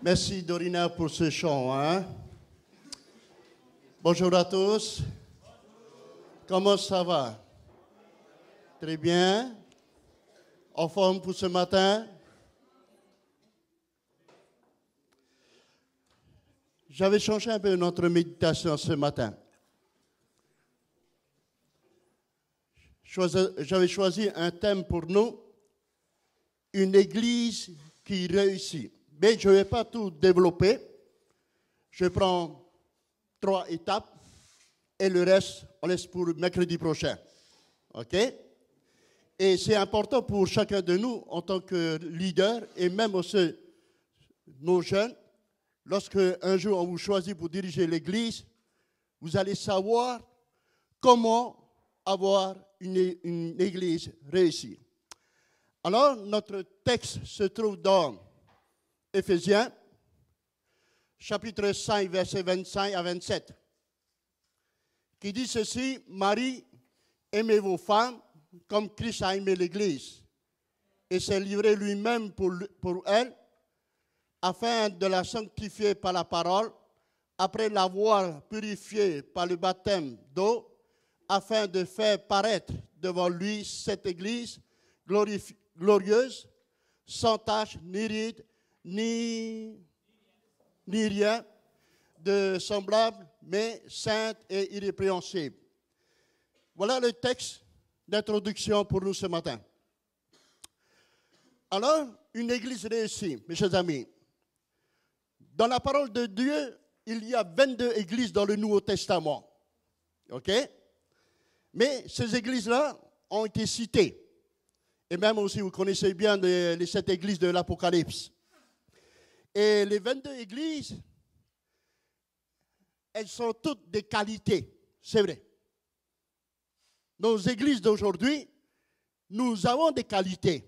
Merci Dorina pour ce chant. Hein? Bonjour à tous. Comment ça va? Très bien. En forme pour ce matin? J'avais changé un peu notre méditation ce matin. J'avais choisi un thème pour nous, une église qui réussit. Mais je ne vais pas tout développer. Je prends 3 étapes et le reste, on laisse pour mercredi prochain. OK? Et c'est important pour chacun de nous en tant que leader et même aussi nos jeunes. Lorsque un jour on vous choisit pour diriger l'église, vous allez savoir comment avoir une église réussie. Alors, notre texte se trouve dans Éphésiens, chapitre 5, versets 25 à 27, qui dit ceci: Marie, aimez vos femmes comme Christ a aimé l'Église et s'est livré lui-même pour elle, afin de la sanctifier par la parole, après l'avoir purifiée par le baptême d'eau, afin de faire paraître devant lui cette Église glorieuse, sans tache, ni ride, ni rien de semblable, mais sainte et irrépréhensible. Voilà le texte d'introduction pour nous ce matin. Alors, une église réussie, mes chers amis. Dans la parole de Dieu, il y a 22 églises dans le Nouveau Testament. OK? Mais ces églises-là ont été citées. Et même aussi, vous connaissez bien les 7 églises de l'Apocalypse. Et les 22 églises, elles sont toutes des qualités, c'est vrai. Nos églises d'aujourd'hui, nous avons des qualités.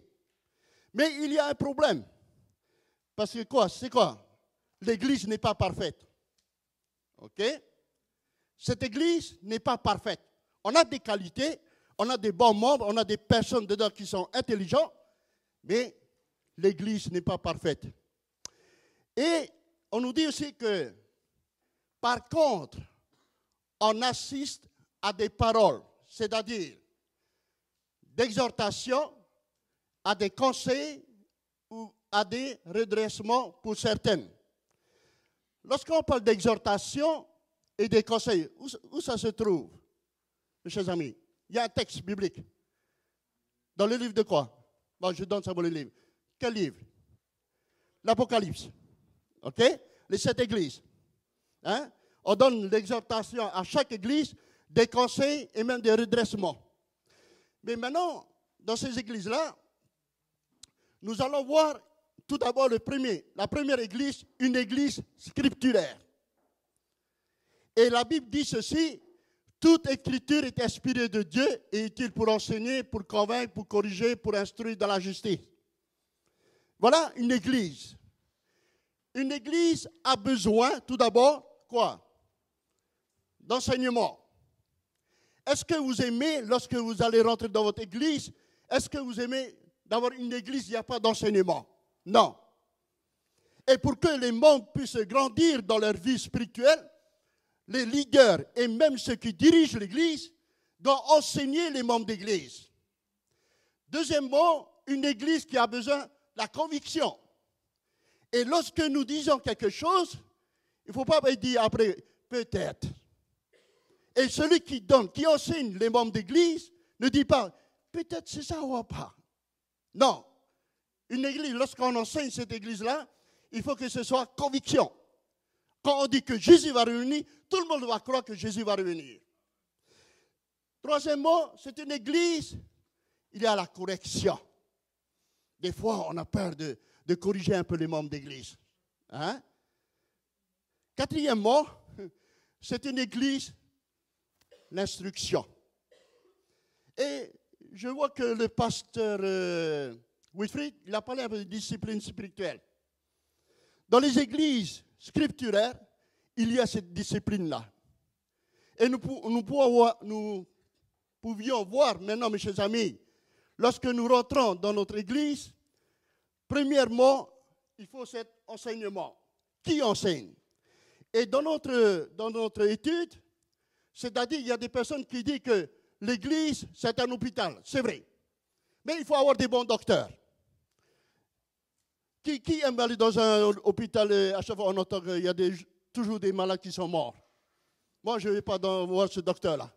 Mais il y a un problème. Parce que quoi? C'est quoi? L'église n'est pas parfaite. OK? Cette église n'est pas parfaite. On a des qualités, on a des bons membres, on a des personnes dedans qui sont intelligents, mais l'église n'est pas parfaite. Et on nous dit aussi que, par contre, on assiste à des paroles, c'est-à-dire d'exhortation, à des conseils ou à des redressements pour certaines. Lorsqu'on parle d'exhortation et des conseils, où ça se trouve, mes chers amis? Il y a un texte biblique. Dans le livre de quoi? Bon, je donne ça pour le livre. Quel livre? L'Apocalypse. OK? Les 7 églises. Hein? On donne l'exhortation à chaque église, des conseils et même des redressements. Mais maintenant, dans ces églises-là, nous allons voir tout d'abord la première église, une église scripturaire. Et la Bible dit ceci: toute écriture est inspirée de Dieu et utile pour enseigner, pour convaincre, pour corriger, pour instruire dans la justice. Voilà une église. Une église a besoin, tout d'abord, quoi? D'enseignement. Est-ce que vous aimez, lorsque vous allez rentrer dans votre église, est-ce que vous aimez d'avoir une église où il n'y a pas d'enseignement? Non. Et pour que les membres puissent grandir dans leur vie spirituelle, les leaders et même ceux qui dirigent l'église doivent enseigner les membres d'église. Deuxièmement, une église qui a besoin de la conviction. Et lorsque nous disons quelque chose, il ne faut pas dire après, peut-être. Et celui qui donne, qui enseigne les membres d'église, ne dit pas, peut-être c'est ça ou pas. Non. Une église, lorsqu'on enseigne cette église-là, il faut que ce soit conviction. Quand on dit que Jésus va revenir, tout le monde va croire que Jésus va revenir. Troisièmement, c'est une église, il y a la correction. Des fois, on a peur de corriger un peu les membres d'église. Hein? Quatrièmement, c'est une église, l'instruction. Et je vois que le pasteur Wilfried, il a parlé un peu de discipline spirituelle. Dans les églises scripturaires, il y a cette discipline-là. Et nous pouvions voir maintenant, mes chers amis, lorsque nous rentrons dans notre église, premièrement, il faut cet enseignement. Qui enseigne? Et dans notre étude, c'est-à-dire il y a des personnes qui disent que l'Église, c'est un hôpital. C'est vrai. Mais il faut avoir des bons docteurs. Qui aime aller dans un hôpital et à chaque fois on entend qu'il y a toujours des malades qui sont morts? Moi, je ne vais pas voir ce docteur-là.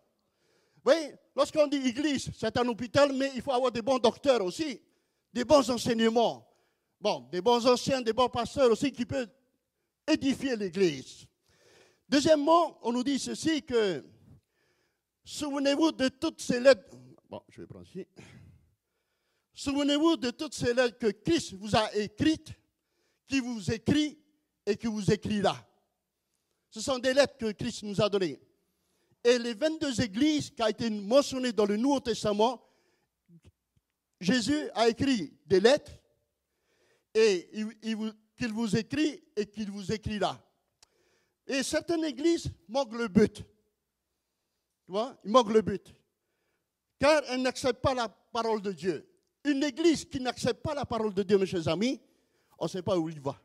Oui, lorsqu'on dit Église, c'est un hôpital, mais il faut avoir des bons docteurs aussi, des bons enseignements. Bon, des bons anciens, des bons pasteurs aussi qui peuvent édifier l'Église. Deuxièmement, on nous dit ceci que, souvenez-vous de toutes ces lettres. Bon, je vais prendre ici. Souvenez-vous de toutes ces lettres que Christ vous a écrites, qui vous écrit et qui vous écrira. Ce sont des lettres que Christ nous a données. Et les 22 églises qui ont été mentionnées dans le Nouveau Testament, Jésus a écrit des lettres et qu'il vous écrit et qu'il vous écrira. Et certaines églises manquent le but. Tu vois, ils manquent le but. Car elles n'acceptent pas la parole de Dieu. Une église qui n'accepte pas la parole de Dieu, mes chers amis, on ne sait pas où il va.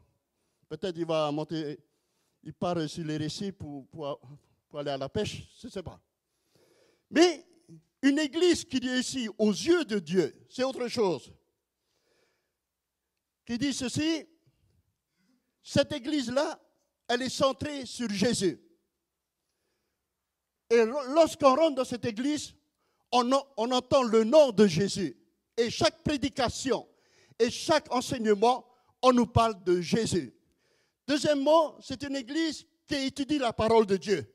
Peut-être il va monter, il part sur les récits pour aller à la pêche, je ne sais pas. Mais une église qui dit ici, aux yeux de Dieu, c'est autre chose. Qui dit ceci, cette église-là, elle est centrée sur Jésus. Et lorsqu'on rentre dans cette église, on entend le nom de Jésus. Et chaque prédication et chaque enseignement, on nous parle de Jésus. Deuxièmement, c'est une église qui étudie la parole de Dieu.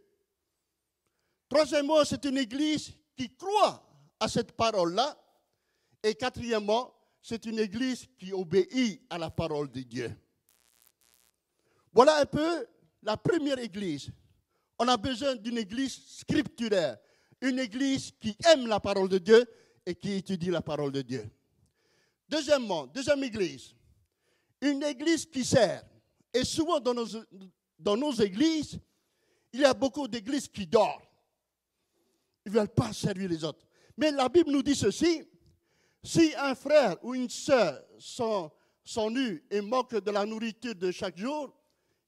Troisièmement, c'est une église qui croit à cette parole-là. Et quatrièmement, c'est une église qui obéit à la parole de Dieu. Voilà un peu la première église. On a besoin d'une église scripturaire, une église qui aime la parole de Dieu et qui étudie la parole de Dieu. Deuxièmement, deuxième église, une église qui sert. Et souvent dans nos églises, il y a beaucoup d'églises qui dorment. Ils ne veulent pas servir les autres. Mais la Bible nous dit ceci, si un frère ou une sœur sont nus et manquent de la nourriture de chaque jour,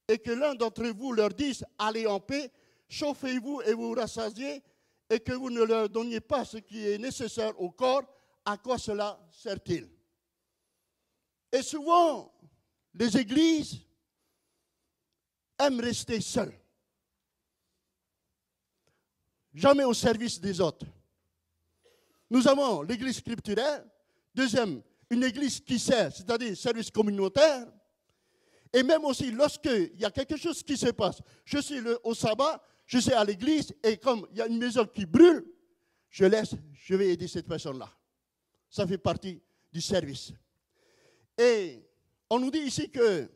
et que l'un d'entre vous leur dise, allez en paix, chauffez-vous et vous rassasiez, et que vous ne leur donniez pas ce qui est nécessaire au corps, à quoi cela sert-il? Et souvent, les églises aiment rester seules. Jamais au service des autres. Nous avons l'église scripturaire, deuxième, une église qui sert, c'est-à-dire service communautaire, et même aussi lorsqu'il y a quelque chose qui se passe, je suis au sabbat, je suis à l'église, et comme il y a une maison qui brûle, je vais aider cette personne-là. Ça fait partie du service. Et on nous dit ici que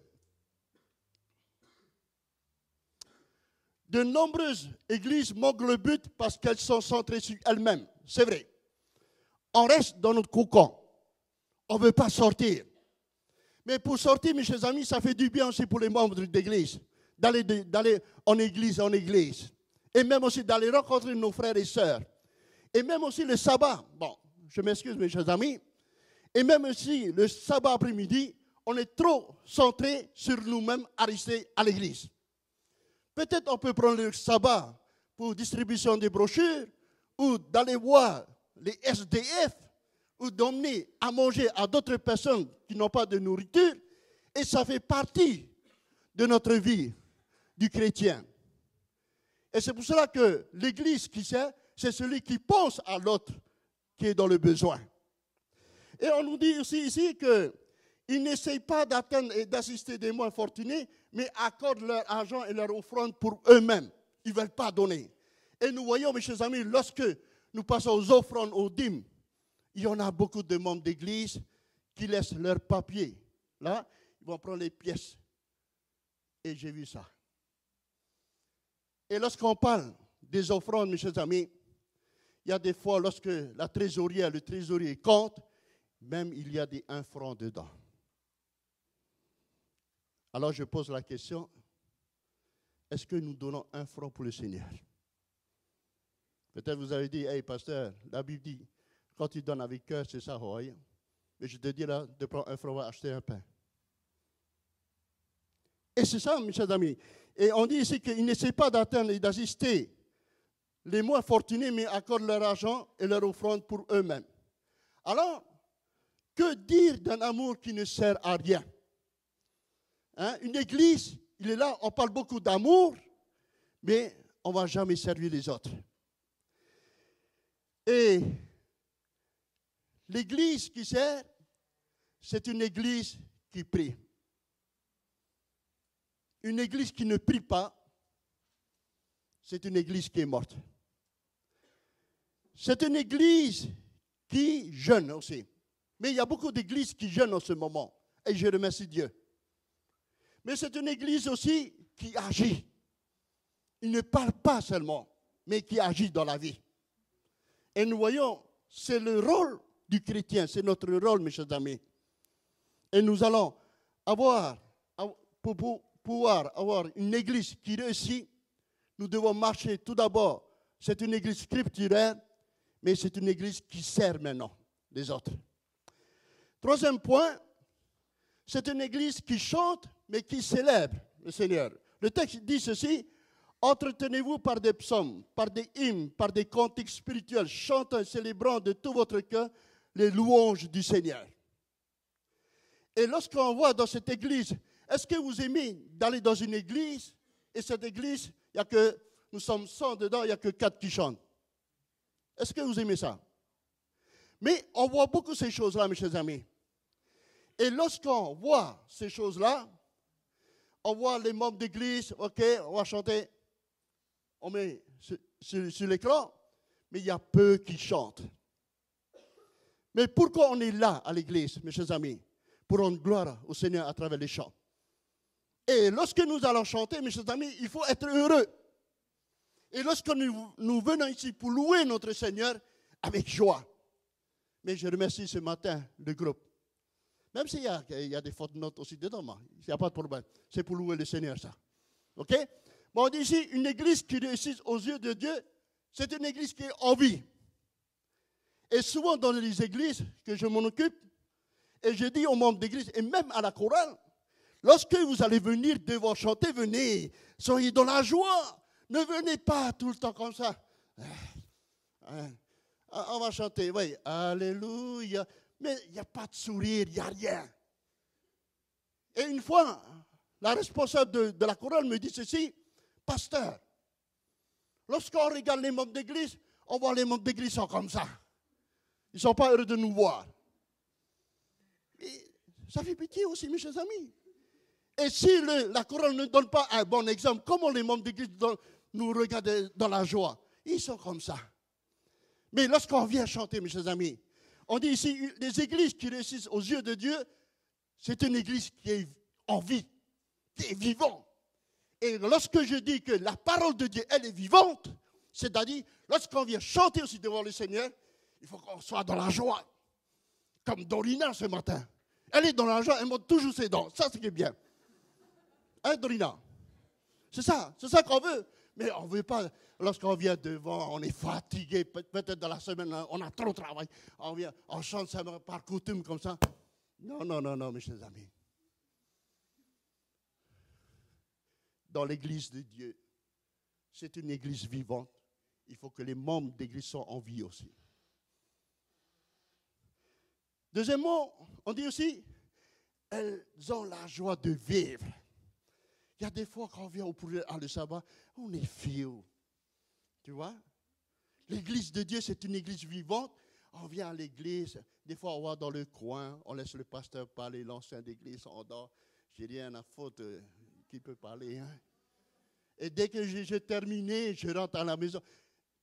de nombreuses églises manquent le but parce qu'elles sont centrées sur elles-mêmes. C'est vrai. On reste dans notre cocon. On ne veut pas sortir. Mais pour sortir, mes chers amis, ça fait du bien aussi pour les membres d'église. D'aller en église. Et même aussi d'aller rencontrer nos frères et sœurs. Et même aussi le sabbat. Bon, je m'excuse, mes chers amis. Et même aussi le sabbat après-midi, on est trop centré sur nous-mêmes à rester à l'église. Peut-être on peut prendre le sabbat pour distribution des brochures ou d'aller voir les SDF ou d'emmener à manger à d'autres personnes qui n'ont pas de nourriture. Et ça fait partie de notre vie du chrétien. Et c'est pour cela que l'église qui sert, c'est celui qui pense à l'autre qui est dans le besoin. Et on nous dit aussi ici qu'ils n'essayent pas d'atteindre et d'assister des moins fortunés, mais accordent leur argent et leur offrande pour eux-mêmes. Ils ne veulent pas donner. Et nous voyons, mes chers amis, lorsque nous passons aux offrandes, aux dîmes, il y en a beaucoup de membres d'église qui laissent leurs papiers. Là, ils vont prendre les pièces. Et j'ai vu ça. Et lorsqu'on parle des offrandes, mes chers amis, il y a des fois, lorsque le trésorier compte, même il y a des 1 franc dedans. Alors je pose la question, est-ce que nous donnons 1 franc pour le Seigneur? Peut-être vous avez dit, hey pasteur, la Bible dit, quand tu donnes avec cœur, c'est ça, oui. Mais je te dis là, de prendre 1 franc, va acheter un pain. Et c'est ça, mes chers amis. Et on dit ici qu'ils n'essaient pas d'atteindre et d'assister les moins fortunés, mais accordent leur argent et leur offrande pour eux-mêmes. Alors, que dire d'un amour qui ne sert à rien? Hein? Une église, il est là, on parle beaucoup d'amour, mais on ne va jamais servir les autres. Et l'église qui sert, c'est une église qui prie. Une église qui ne prie pas, c'est une église qui est morte. C'est une église qui jeûne aussi. Mais il y a beaucoup d'églises qui jeûnent en ce moment. Et je remercie Dieu. Mais c'est une église aussi qui agit. Il ne parle pas seulement, mais qui agit dans la vie. Et nous voyons, c'est le rôle du chrétien, c'est notre rôle, mes chers amis. Et nous allons pour pouvoir avoir une église qui réussit, nous devons marcher tout d'abord. C'est une église scripturaire, mais c'est une église qui sert maintenant les autres. Troisième point, c'est une église qui chante, mais qui célèbre le Seigneur. Le texte dit ceci: entretenez-vous par des psaumes, par des hymnes, par des cantiques spirituels, chantant et célébrant de tout votre cœur les louanges du Seigneur. Et lorsqu'on voit dans cette église, est-ce que vous aimez d'aller dans une église, et cette église, nous sommes 100 dedans, il n'y a que 4 qui chantent? Est-ce que vous aimez ça? Mais on voit beaucoup ces choses-là, mes chers amis. Et lorsqu'on voit ces choses-là, on voit les membres d'église, ok, on va chanter, on met sur l'écran, mais il y a peu qui chantent. Mais pourquoi on est là à l'église, mes chers amis? Pour rendre gloire au Seigneur à travers les chants. Et lorsque nous allons chanter, mes chers amis, il faut être heureux. Et lorsque nous venons ici pour louer notre Seigneur avec joie. Mais je remercie ce matin le groupe. Même s'il y a des fautes de notes aussi dedans, il n'y a pas de problème. C'est pour louer le Seigneur, ça. OK? Bon, on dit ici, une église qui réussit aux yeux de Dieu, c'est une église qui est en vie. Et souvent dans les églises que je m'en occupe, et je dis aux membres d'église, et même à la chorale, lorsque vous allez venir devant chanter, venez, soyez dans la joie. Ne venez pas tout le temps comme ça. On va chanter, oui, alléluia. Mais il n'y a pas de sourire, il n'y a rien. Et une fois, la responsable de la chorale me dit ceci: pasteur, lorsqu'on regarde les membres d'église, on voit les membres d'église sont comme ça. Ils ne sont pas heureux de nous voir. Et ça fait pitié aussi, mes chers amis. Et si la chorale ne donne pas un bon exemple, comment les membres d'église nous regardent dans la joie? Ils sont comme ça. Mais lorsqu'on vient chanter, mes chers amis, on dit ici, les églises qui réussissent aux yeux de Dieu, c'est une église qui est en vie, qui est vivante. Et lorsque je dis que la parole de Dieu, elle est vivante, c'est-à-dire, lorsqu'on vient chanter aussi devant le Seigneur, il faut qu'on soit dans la joie. Comme Dorina ce matin. Elle est dans la joie, elle monte toujours ses dents. Ça, c'est bien. Hein, Dorina? C'est ça qu'on veut. Mais on ne veut pas, lorsqu'on vient devant, on est fatigué, peut-être dans la semaine, on a trop travaillé. On chante ça par coutume comme ça. Non, mes chers amis. Dans l'église de Dieu, c'est une église vivante. Il faut que les membres d'église soient en vie aussi. Deuxièmement, on dit aussi, elles ont la joie de vivre. Il y a des fois quand on vient pour le sabbat, on est fiers. Tu vois? L'église de Dieu, c'est une église vivante. On vient à l'église, des fois on va dans le coin, on laisse le pasteur parler, l'ancien d'église, on dort. J'ai rien à foutre, qui peut parler. Hein? Et dès que j'ai terminé, je rentre à la maison.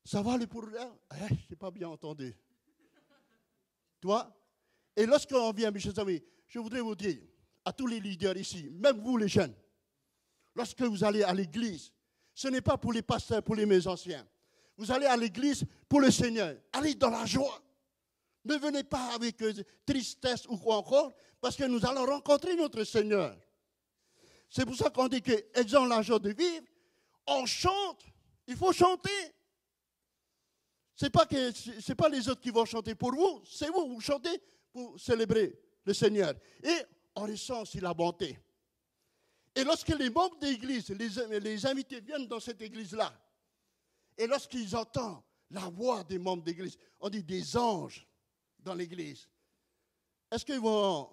Ça va le pour là? Je n'ai pas bien entendu. Tu vois? Et lorsqu'on vient, mes chers amis, je voudrais vous dire, à tous les leaders ici, même vous les jeunes, lorsque vous allez à l'église, ce n'est pas pour les pasteurs, pour les anciens. Vous allez à l'église pour le Seigneur. Allez dans la joie. Ne venez pas avec tristesse ou quoi encore, parce que nous allons rencontrer notre Seigneur. C'est pour ça qu'on dit qu'elles ont la joie de vivre. On chante. Il faut chanter. Ce n'est pas les autres qui vont chanter pour vous. C'est vous, vous chantez pour célébrer le Seigneur. Et on ressent aussi la bonté. Et lorsque les membres de l'église, les invités viennent dans cette église-là, et lorsqu'ils entendent la voix des membres d'église, on dit des anges dans l'église, est-ce qu'ils vont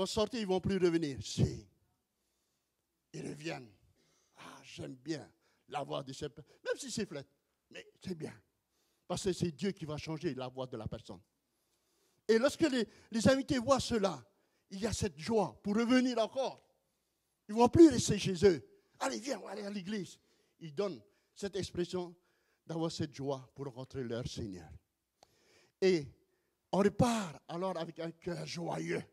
sortir, ils ne vont plus revenir? Si. Ils reviennent. Ah, j'aime bien la voix de cette personne, même si c'est flette, mais c'est bien. Parce que c'est Dieu qui va changer la voix de la personne. Et lorsque les invités voient cela, il y a cette joie pour revenir encore. Ils ne vont plus rester chez eux. Allez, viens, on va aller à l'église. Ils donnent cette expression d'avoir cette joie pour rencontrer leur Seigneur. Et on repart alors avec un cœur joyeux.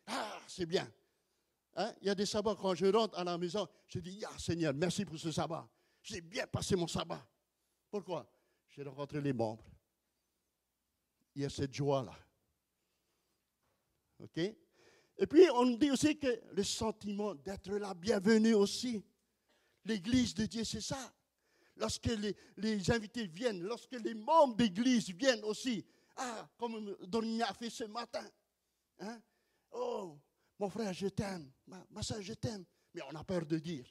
Ah, c'est bien. Hein? Il y a des sabbats, quand je rentre à la maison, je dis, ah Seigneur, merci pour ce sabbat. J'ai bien passé mon sabbat. Pourquoi? J'ai rencontré les membres. Il y a cette joie-là. OK? Et puis, on dit aussi que le sentiment d'être la bienvenue aussi. L'église de Dieu, c'est ça. Lorsque les invités viennent, lorsque les membres d'église viennent aussi. Ah, comme Dorina a fait ce matin. Hein? Oh, mon frère, je t'aime. Ma soeur, je t'aime. Mais on a peur de dire.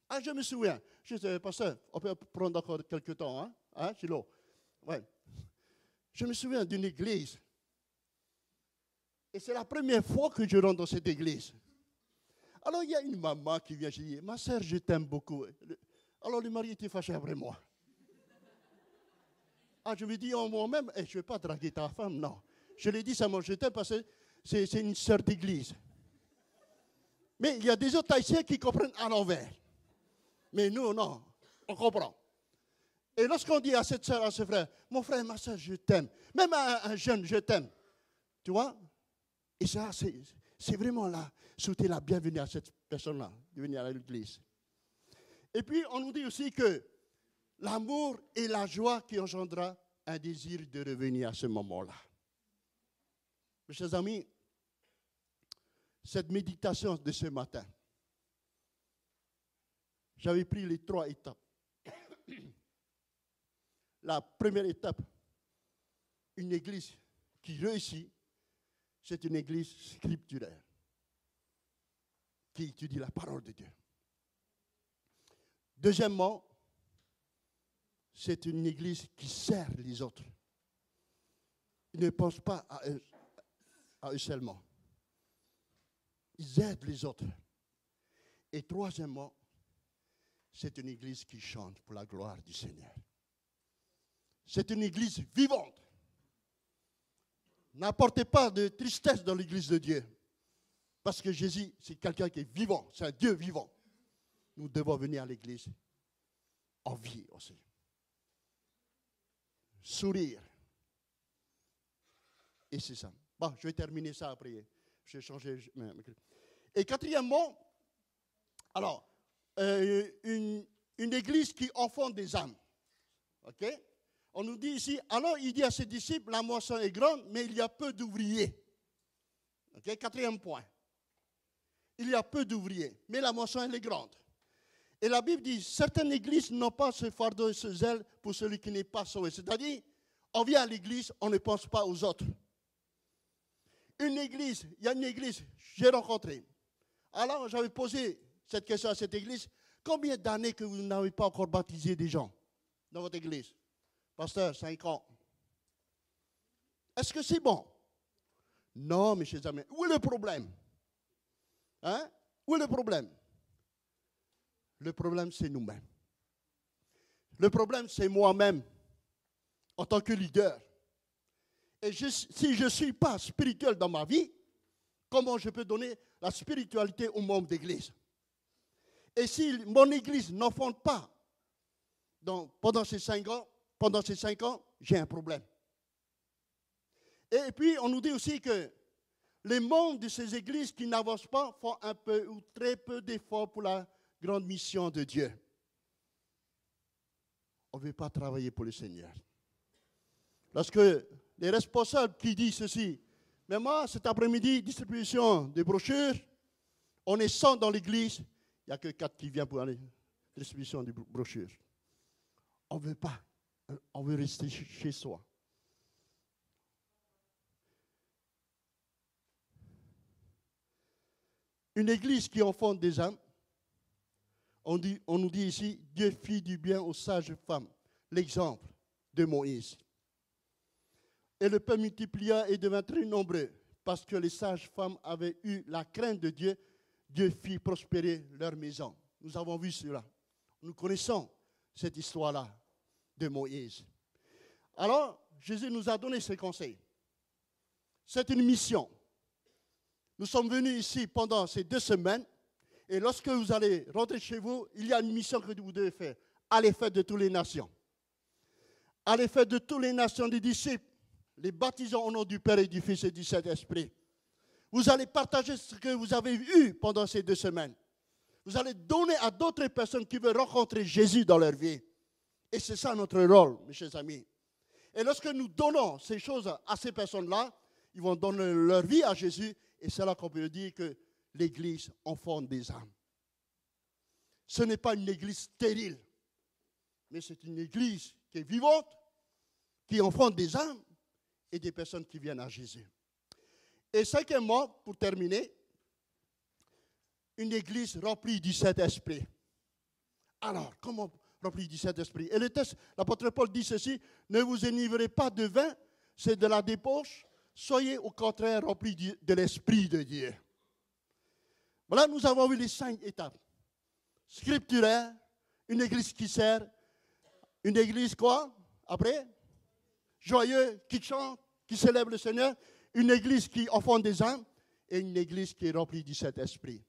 Ah, je me souviens. Je sais, pasteur, on peut prendre encore quelques temps, hein, Chilo? Ouais. Je me souviens d'une église. Et c'est la première fois que je rentre dans cette église. Alors, il y a une maman qui vient, je dis, ma soeur, je t'aime beaucoup. Alors, le mari était fâché après moi. Ah, je lui dis en moi-même, je ne vais pas draguer ta femme, non. Je lui ai dit seulement, je t'aime parce que c'est une sœur d'église. Mais il y a des autres Haïtiens qui comprennent à l'envers. Mais nous, non, on comprend. Et lorsqu'on dit à cette sœur, à ce frère, mon frère, ma sœur, je t'aime. Même à un jeune, je t'aime. Tu vois? Et ça, c'est vraiment là, souhaiter la bienvenue à cette personne-là, de venir à l'église. Et puis, on nous dit aussi que l'amour et la joie qui engendra un désir de revenir à ce moment-là. Mes chers amis, cette méditation de ce matin, j'avais pris les 3 étapes. La première étape, une église qui réussit, c'est une église scripturaire qui étudie la parole de Dieu. Deuxièmement, c'est une église qui sert les autres. Ils ne pensent pas à eux seulement. Ils aident les autres. Et troisièmement, c'est une église qui chante pour la gloire du Seigneur. C'est une église vivante. N'apportez pas de tristesse dans l'église de Dieu. Parce que Jésus, c'est quelqu'un qui est vivant. C'est un Dieu vivant. Nous devons venir à l'église en vie aussi. Sourire. Et c'est ça. Bon, je vais terminer ça après. Je vais changer. Et quatrièmement, alors, une église qui enfante des âmes. OK? On nous dit ici, alors il dit à ses disciples, la moisson est grande, mais il y a peu d'ouvriers. Okay? 4e point. Il y a peu d'ouvriers, mais la moisson elle est grande. Et la Bible dit, certaines églises n'ont pas ce fardeau et ce zèle pour celui qui n'est pas sauvé. C'est-à-dire, on vient à l'église, on ne pense pas aux autres. Une église, il y a une église, j'ai rencontré. Alors j'avais posé cette question à cette église, combien d'années que vous n'avez pas encore baptisé des gens dans votre église? Pasteur, 5 ans. Est-ce que c'est bon? Non, mes chers amis. Où est le problème? Hein? Où est le problème? Le problème, c'est nous-mêmes. Le problème, c'est moi-même, en tant que leader. Et si je ne suis pas spirituel dans ma vie, comment je peux donner la spiritualité aux membres d'église? Et si mon église n'enfante pas pendant ces 5 ans, j'ai un problème. Et puis, on nous dit aussi que les membres de ces églises qui n'avancent pas font un peu ou très peu d'efforts pour la grande mission de Dieu. On ne veut pas travailler pour le Seigneur. Lorsque les responsables qui disent ceci, mais moi, cet après-midi, distribution des brochures, on est 100 dans l'église, il n'y a que 4 qui viennent pour la distribution des brochures. On ne veut pas. On veut rester chez soi. Une église qui enfonce des âmes. On nous dit ici, Dieu fit du bien aux sages femmes. L'exemple de Moïse. Et le peuple multiplia et devint très nombreux. Parce que les sages femmes avaient eu la crainte de Dieu, Dieu fit prospérer leur maison. Nous avons vu cela. Nous connaissons cette histoire-là de Moïse. Alors, Jésus nous a donné ses conseils. C'est une mission. Nous sommes venus ici pendant ces 2 semaines. Et lorsque vous allez rentrer chez vous, il y a une mission que vous devez faire. Allez faire de toutes les nations. Allez faire de toutes les nations des disciples. Les baptisons au nom du Père et du Fils et du Saint-Esprit. Vous allez partager ce que vous avez eu pendant ces 2 semaines. Vous allez donner à d'autres personnes qui veulent rencontrer Jésus dans leur vie. Et c'est ça notre rôle, mes chers amis. Et lorsque nous donnons ces choses à ces personnes-là, ils vont donner leur vie à Jésus. Et c'est là qu'on peut dire que l'Église enfonce des âmes. Ce n'est pas une Église stérile, mais c'est une Église qui est vivante, qui enfonce des âmes et des personnes qui viennent à Jésus. Et cinquièmement, pour terminer, une Église remplie du Saint-Esprit. Alors, comment remplie du Saint-Esprit? Et le texte, l'apôtre Paul dit ceci, ne vous enivrez pas de vin, c'est de la débauche, soyez au contraire remplis de l'Esprit de Dieu. Voilà, nous avons vu les 5 étapes. Scripturaire, une église qui sert, une église quoi? Après, joyeux, qui chante, qui célèbre le Seigneur, une église qui enfonce des âmes et une église qui est remplie du Saint-Esprit.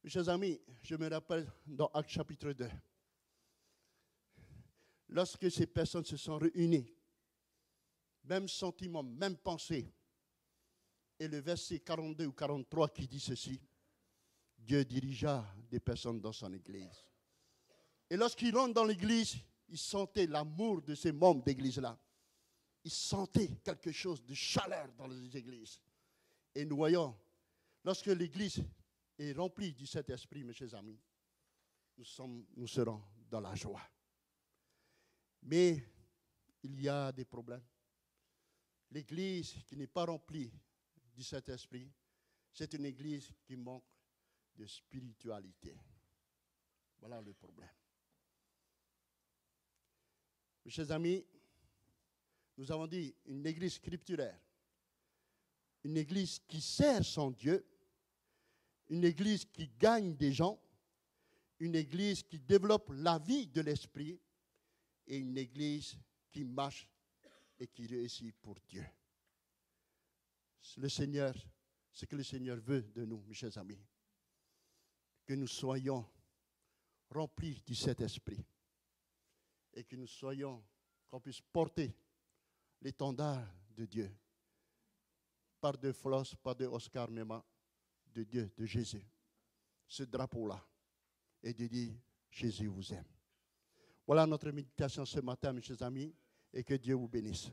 Mes chers amis, je me rappelle dans Actes chapitre 2, lorsque ces personnes se sont réunies, même sentiment, même pensée, et le verset 42 ou 43 qui dit ceci, Dieu dirigea des personnes dans son église. Et lorsqu'ils rentrent dans l'église, ils sentaient l'amour de ces membres d'église-là. Ils sentaient quelque chose de chaleur dans les églises. Et nous voyons, lorsque l'église est remplie du Saint-Esprit, mes chers amis, nous serons dans la joie. Mais il y a des problèmes. L'église qui n'est pas remplie du Saint-Esprit, c'est une église qui manque de spiritualité. Voilà le problème. Mes chers amis, nous avons dit une église scripturaire, une église qui sert son Dieu, une église qui gagne des gens, une église qui développe la vie de l'esprit et une église qui marche et qui réussit pour Dieu. Le Seigneur, ce que le Seigneur veut de nous, mes chers amis, que nous soyons remplis du Saint-Esprit et que nous soyons, qu'on puisse porter l'étendard de Dieu, par de Floss, par de Oscar Mema, de Dieu, de Jésus, ce drapeau-là, et de dire, Jésus vous aime. Voilà notre méditation ce matin, mes chers amis, et que Dieu vous bénisse.